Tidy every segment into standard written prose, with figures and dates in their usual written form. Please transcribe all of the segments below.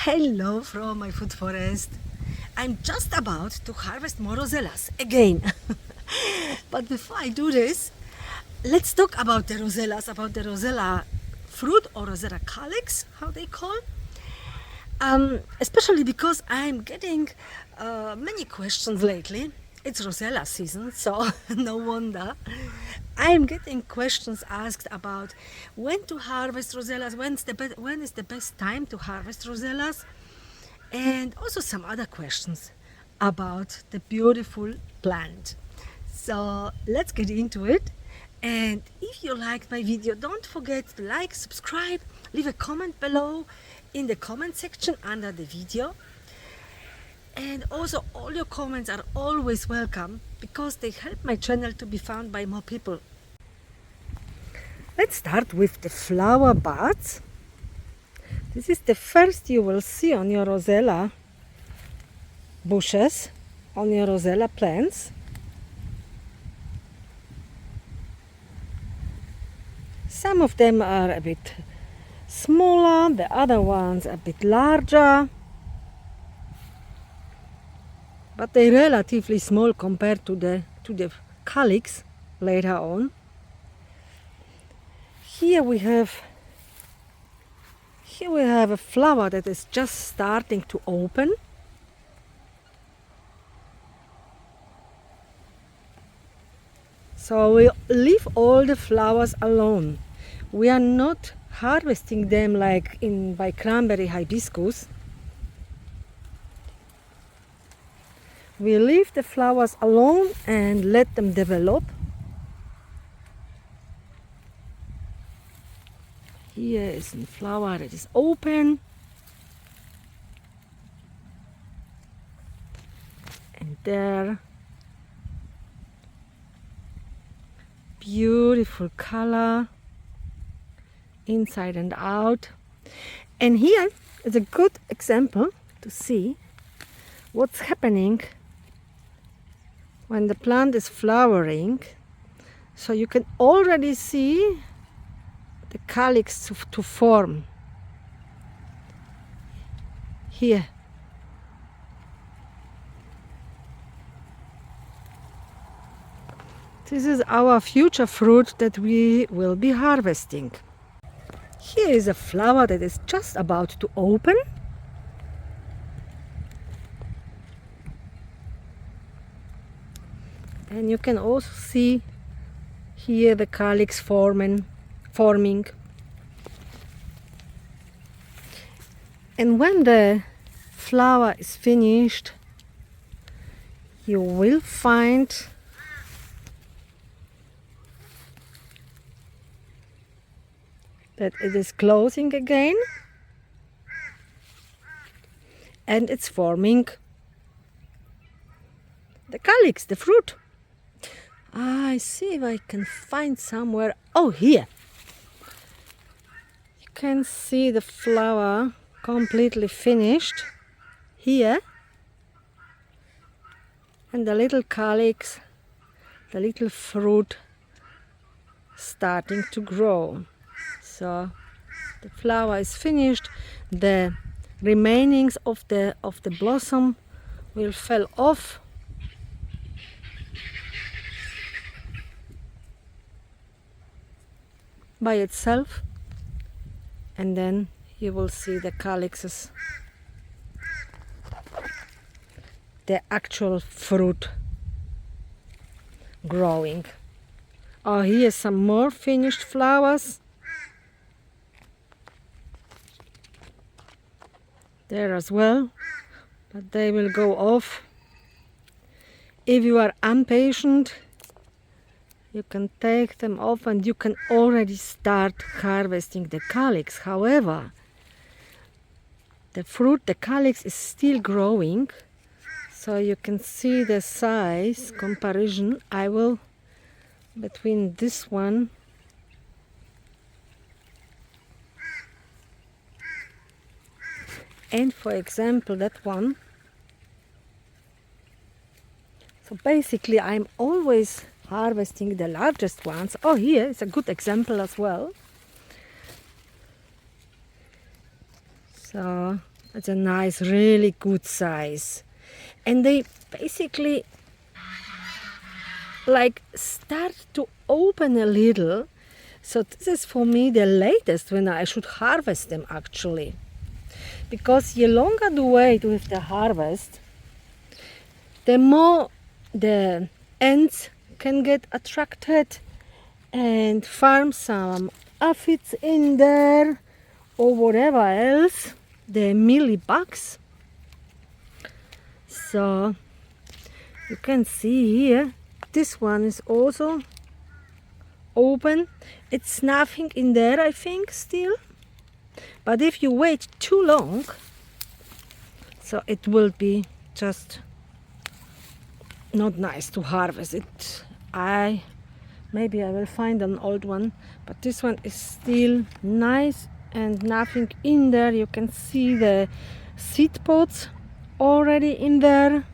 Hello from my food forest. I'm just about to harvest more rosellas again. But before I do this, let's talk about the rosellas, about the rosella fruit or rosella calyx, how they call. Especially because I'm getting many questions lately. It's rosella season, so no wonder. I'm getting questions asked about when to harvest rosellas, when is the best time to harvest rosellas, and also some other questions about the beautiful plant. So let's get into it. And if you liked my video, don't forget to like, subscribe, leave a comment below in the comment section under the video. And also all your comments are always welcome because they help my channel to be found by more people. Let's start with the flower buds. This is the first you will see on your rosella bushes, on your rosella plants. Some of them are a bit smaller, the other ones a bit larger, but they're relatively small compared to the calyx later on. Here we have a flower that is just starting to open. So we leave all the flowers alone. We are not harvesting them like by cranberry hibiscus. We leave the flowers alone and let them develop. Here is a flower that is open. And there, beautiful color, inside and out. And here is a good example to see what's happening when the plant is flowering. So you can already see the calyx to form here. This is our future fruit that we will be harvesting. Here is a flower that is just about to open. And you can also see here the calyx forming. And when the flower is finished, you will find that it is closing again and it's forming the calyx, the fruit. I see if I can find somewhere. Oh, here. You can see the flower completely finished here, and the little calyx, the little fruit starting to grow. So the flower is finished. The remainings of the blossom will fall off. By itself, and then you will see the calyxes, the actual fruit growing. Oh, here's some more finished flowers. There as well, but they will go off. If you are impatient, you can take them off and you can already start harvesting the calyx. However, the fruit, the calyx is still growing, so you can see the size comparison. I will, between this one and, for example, that one. So basically I'm always harvesting the largest ones. Oh, here is a good example as well. So It's a nice, really good size. And they basically like start to open a little. So this is for me the latest when I should harvest them actually. Because the longer the wait with the harvest, the more the ants can get attracted and farm some aphids in there or whatever else, the mealybugs. So you can see here, this one is also open. It's nothing in there, I think, still. But if you wait too long, so it will be just not nice to harvest it. Maybe I will find an old one, but this one is still nice and nothing in there. You can see the seed pods already in there.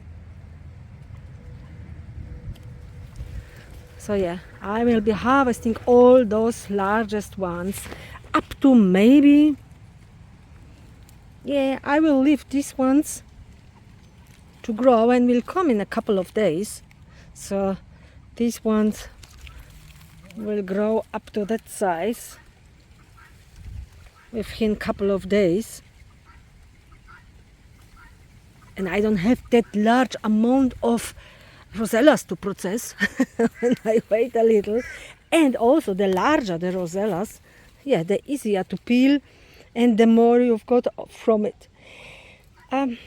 So yeah, I will be harvesting all those largest ones up to maybe, yeah, I will leave these ones to grow and will come in a couple of days. So these ones will grow up to that size within a couple of days. And I don't have that large amount of rosellas to process when I wait a little. And also the larger the rosellas, yeah, the easier to peel and the more you've got from it. And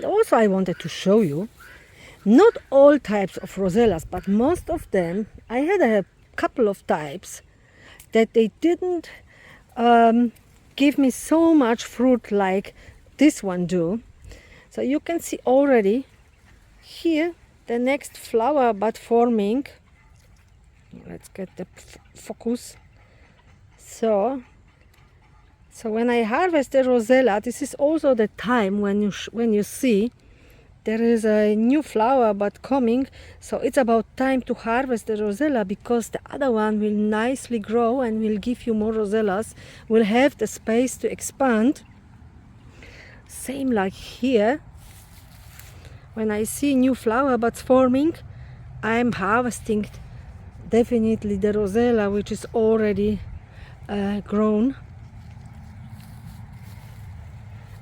also I wanted to show you, not all types of rosellas, but most of them, I had a couple of types that they didn't give me so much fruit like this one do. So you can see already here the next flower bud forming. Let's get the focus. So when I harvest the rosella, this is also the time when you see there is a new flower bud coming. So it's about time to harvest the rosella, because the other one will nicely grow and will give you more rosellas, will have the space to expand. Same like here. When I see new flower buds forming, I'm harvesting definitely the rosella which is already grown.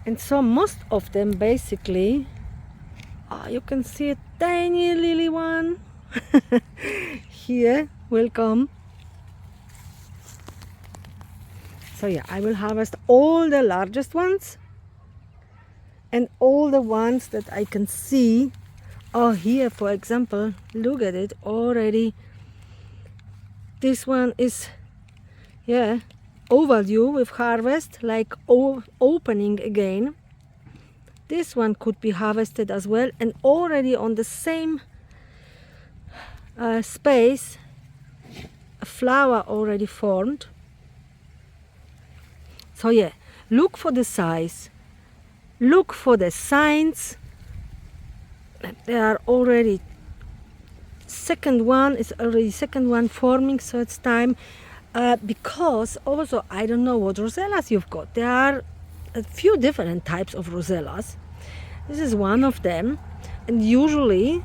And so most of them basically, you can see a tiny lily one here will come. So yeah, I will harvest all the largest ones and all the ones that I can see. Oh, here for example, look at it already. This one is, yeah, overdue with harvest, like opening again. This one could be harvested as well, and already on the same space a flower already formed. So yeah, look for the size, look for the signs that they are already second one forming. So it's time, because also I don't know what rosellas you've got. There are a few different types of rosellas. This is one of them, and usually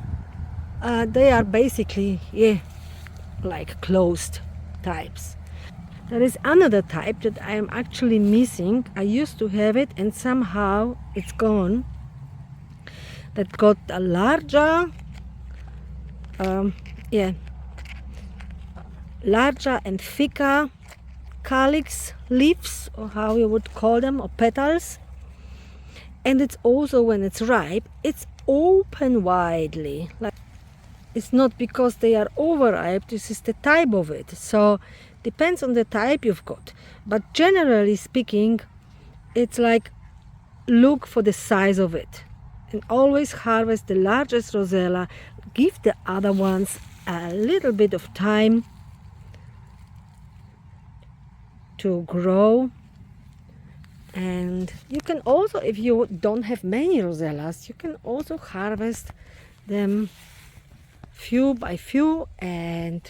they are basically, yeah, like closed types. There is another type that I am actually missing. I used to have it and somehow it's gone. That got a larger, larger and thicker calyx leaves, or how you would call them, or petals. And it's also, when it's ripe, it's open widely. Like, it's not because they are overripe, this is the type of it. So depends on the type you've got. But generally speaking, it's like, look for the size of it. And always harvest the largest rosella. Give the other ones a little bit of time to grow. And you can also, if you don't have many rosellas, you can also harvest them few by few and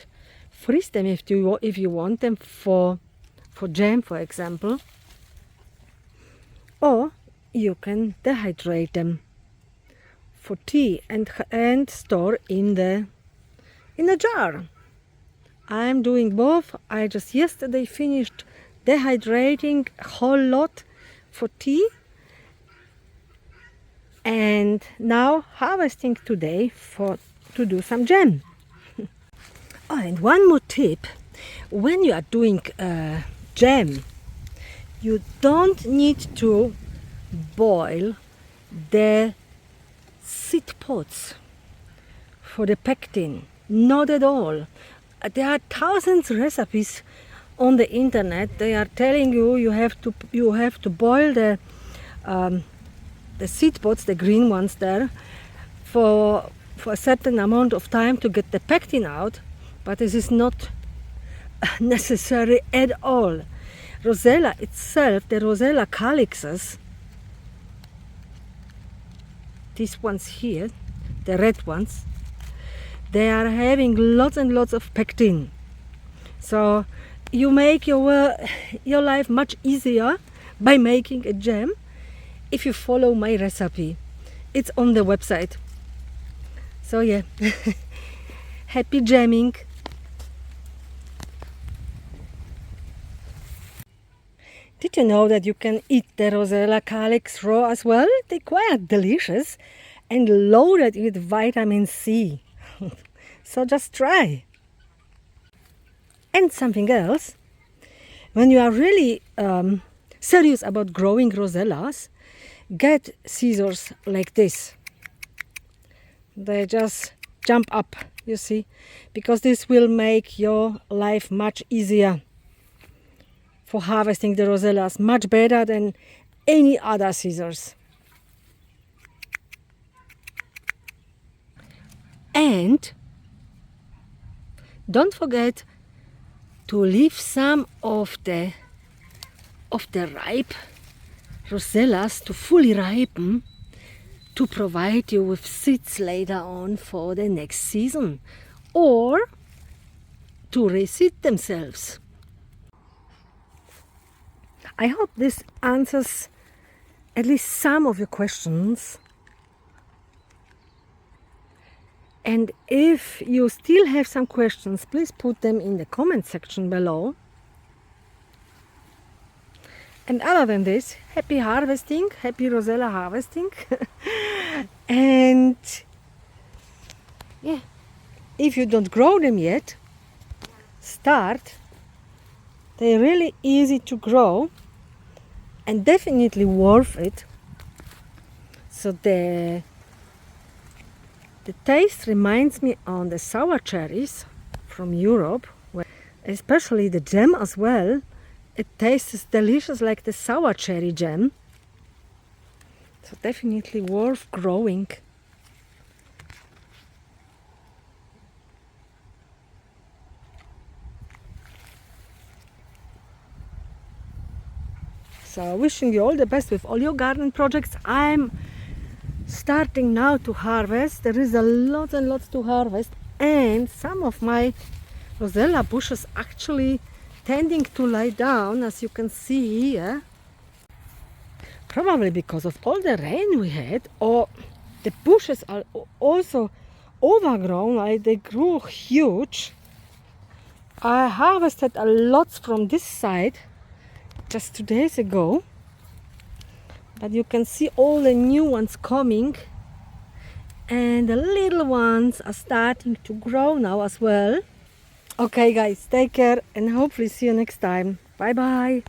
freeze them if you want them for for jam, for example, or you can dehydrate them for tea and store in a jar. I'm doing both. I just yesterday finished dehydrating a whole lot for tea, and now harvesting today to do some jam. Oh, and one more tip: when you are doing jam, you don't need to boil the seed pods for the pectin. Not at all. There are thousands of recipes on the internet. They are telling you you have to boil the seed pods, the green ones there, for a certain amount of time to get the pectin out. But this is not necessary at all. Rosella itself, the Rosella calyxes, these ones here, the red ones, they are having lots and lots of pectin. So you make your life much easier by making a jam if you follow my recipe. It's on the website. So yeah, happy jamming. Did you know that you can eat the Rosella calyx raw as well? They're quite delicious and loaded with vitamin C. So just try. And something else, when you are really serious about growing rosellas, get scissors like this. They just jump up, you see, because this will make your life much easier for harvesting the rosellas, much better than any other scissors. And don't forget to leave some of the ripe rosellas to fully ripen to provide you with seeds later on for the next season, or to reseed themselves. I hope this answers at least some of your questions. And if you still have some questions, please put them in the comment section below. And other than this, happy harvesting, happy Rosella harvesting. And yeah, if you don't grow them yet, start. They're really easy to grow and definitely worth it. So the taste reminds me on the sour cherries from Europe, especially the jam as well. It tastes delicious like the sour cherry jam. So definitely worth growing. So wishing you all the best with all your garden projects. I'm starting now to harvest. There is a lot and lots to harvest, and some of my rosella bushes actually tending to lie down, as you can see here. Probably because of all the rain we had, or the bushes are also overgrown, like they grew huge. I harvested a lot from this side just 2 days ago, but you can see all the new ones coming, and the little ones are starting to grow now as well. Okay guys, take care and hopefully see you next time. Bye bye.